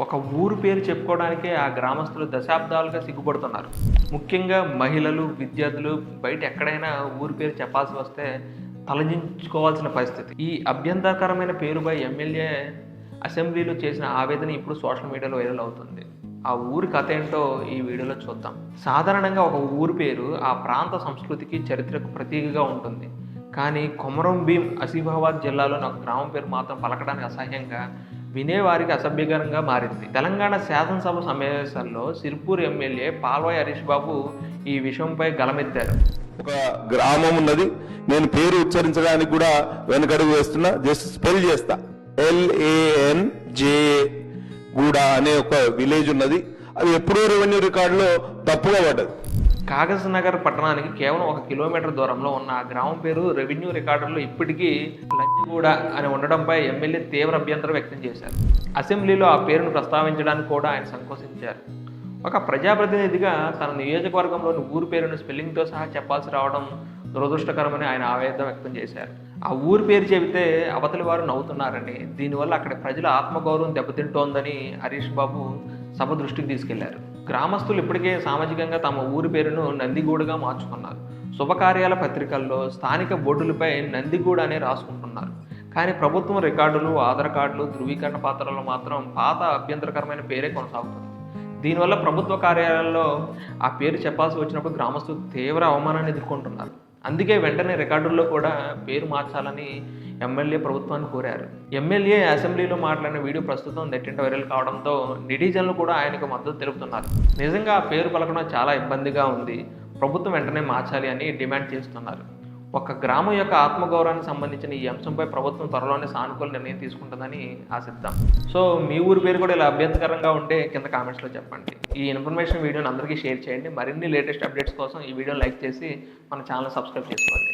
ఒక ఊరు పేరు చెప్పుకోవడానికే ఆ గ్రామస్తులు దశాబ్దాలుగా సిగ్గుపడుతున్నారు. ముఖ్యంగా మహిళలు, విద్యార్థులు బయట ఎక్కడైనా ఊరు పేరు చెప్పాల్సి వస్తే తలదించుకోవాల్సిన పరిస్థితి. ఈ అభ్యంతరకరమైన పేరుపై ఎమ్మెల్యే అసెంబ్లీలో చేసిన ఆవేదన ఇప్పుడు సోషల్ మీడియాలో వైరల్ అవుతుంది. ఆ ఊరి కథ ఏంటో ఈ వీడియోలో చూద్దాం. సాధారణంగా ఒక ఊరి పేరు ఆ ప్రాంత సంస్కృతికి, చరిత్రకు ప్రతీకగా ఉంటుంది. కానీ కొమరం భీం ఆసిఫాబాద్ జిల్లాలోని ఒక గ్రామం పేరు మాత్రం పలకడానికి అసహ్యంగా, వినేవారికి అసభ్యకరంగా మారింది. తెలంగాణ శాసనసభ సమావేశాల్లో సిర్పూర్ ఎమ్మెల్యే పాల్వాయి హరీష్ బాబు ఈ విషయంపై గలమెత్తారు. ఒక గ్రామం ఉన్నది, నేను పేరు ఉచ్చరించడానికి కూడా వెనకడుగు వేస్తున్నా, జస్ట్ స్పెల్ చేస్తా. LANJ గూడ అనే ఒక విలేజ్ ఉన్నది. అది ఎప్పుడో రెవెన్యూ రికార్డులో తప్పుగా పడ్డది. కాగజ్ నగర్ పట్టణానికి కేవలం 1 కిలోమీటర్ దూరంలో ఉన్న ఆ గ్రామం పేరు రెవెన్యూ రికార్డుల్లో ఇప్పటికీ లంజిగూడ అని ఉండడంపై ఎమ్మెల్యే తీవ్ర అభ్యంతరం వ్యక్తం చేశారు. అసెంబ్లీలో ఆ పేరును ప్రస్తావించడానికి కూడా ఆయన సంకోచించారు. ఒక ప్రజాప్రతినిధిగా తన నియోజకవర్గంలోని ఊరు పేరును స్పెల్లింగ్తో సహా చెప్పాల్సి రావడం దురదృష్టకరమని ఆయన ఆవేదన వ్యక్తం చేశారు. ఆ ఊరు పేరు చెబితే అవతలి వారు నవ్వుతున్నారని, దీనివల్ల అక్కడి ప్రజల ఆత్మగౌరవం దెబ్బతింటోందని హరీష్ బాబు సభ దృష్టికి తీసుకెళ్లారు. గ్రామస్తులు ఇప్పటికే సామాజికంగా తమ ఊరి పేరును నందిగూడగా మార్చుకున్నారు. శుభకార్యాల పత్రికల్లో, స్థానిక బోర్డులపై నందిగూడ అనే రాసుకుంటున్నారు. కానీ ప్రభుత్వం రికార్డులు, ఆధార్ కార్డులు, ధృవీకరణ పత్రాల్లో మాత్రం పాత అభ్యంతరకరమైన పేరే కొనసాగుతుంది. దీనివల్ల ప్రభుత్వ కార్యాలయాల్లో ఆ పేరు చెప్పాల్సి వచ్చినప్పుడు గ్రామస్తులు తీవ్ర అవమానాన్ని ఎదుర్కొంటున్నారు. అందుకే వెంటనే రికార్డుల్లో కూడా పేరు మార్చాలని ఎమ్మెల్యే ప్రభుత్వాన్ని కోరారు. ఎమ్మెల్యే అసెంబ్లీలో మాట్లాడిన వీడియో ప్రస్తుతం నెట్టింట వైరల్ కావడంతో నెటిజన్లు కూడా ఆయనకు మద్దతు తెలుపుతున్నారు. నిజంగా ఆ పేరు పలకడం చాలా ఇబ్బందిగా ఉంది, ప్రభుత్వం వెంటనే మార్చాలి అని డిమాండ్ చేస్తున్నారు. ఒక గ్రామం యొక్క ఆత్మగౌరవానికి సంబంధించిన ఈ అంశంపై ప్రభుత్వం త్వరలోనే సానుకూల నిర్ణయం తీసుకుంటుందని ఆశిద్దాం. సో మీ ఊరి పేరు కూడా ఇలా అభ్యంతరకరంగా ఉంటే కింద కామెంట్స్లో చెప్పండి. ఈ ఇన్ఫర్మేషన్ వీడియోని అందరికీ షేర్ చేయండి. మరిన్ని లేటెస్ట్ అప్డేట్స్ కోసం ఈ వీడియోని లైక్ చేసి మన ఛానల్ సబ్స్క్రైబ్ చేసుకోండి.